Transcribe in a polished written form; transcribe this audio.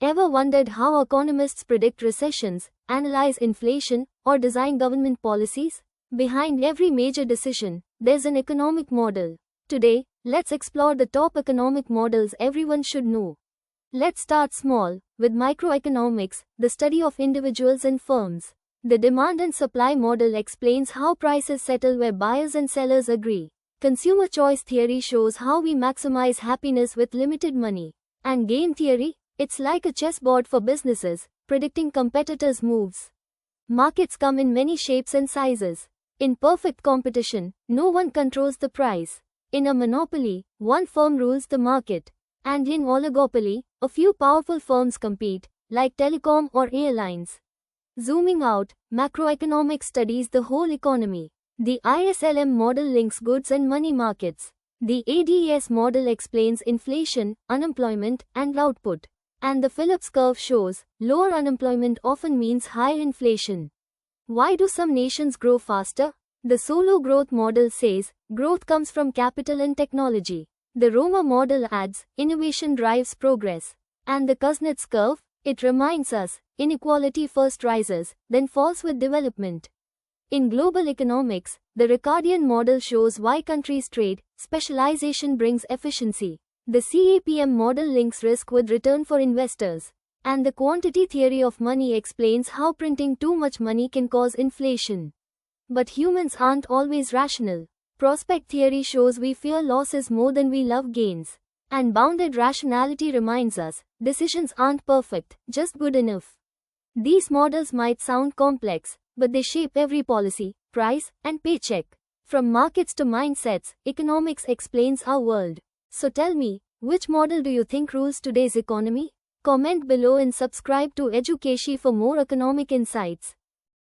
Ever wondered how economists predict recessions, analyze inflation, or design government policies? Behind every major decision, there's an economic model. Today, let's explore the top economic models everyone should know. Let's start small, with microeconomics, the study of individuals and firms. The demand and supply model explains how prices settle where buyers and sellers agree. Consumer choice theory shows how we maximize happiness with limited money. And game theory? It's like a chessboard for businesses, predicting competitors' moves. Markets come in many shapes and sizes. In perfect competition, no one controls the price. In a monopoly, one firm rules the market. And in oligopoly, a few powerful firms compete, like telecom or airlines. Zooming out, macroeconomics studies the whole economy. The ISLM model links goods and money markets. The ADES model explains inflation, unemployment, and output. And the Phillips curve shows, lower unemployment often means higher inflation. Why do some nations grow faster? The Solow growth model says, growth comes from capital and technology. The Roma model adds, innovation drives progress. And the Kuznets curve? It reminds us, inequality first rises, then falls with development. In global economics, the Ricardian model shows why countries trade, specialization brings efficiency. The CAPM model links risk with return for investors. And the quantity theory of money explains how printing too much money can cause inflation. But humans aren't always rational. Prospect theory shows we fear losses more than we love gains. And bounded rationality reminds us, decisions aren't perfect, just good enough. These models might sound complex, but they shape every policy, price, and paycheck. From markets to mindsets, economics explains our world. So tell me, which model do you think rules today's economy? Comment below and subscribe to Educashi for more economic insights.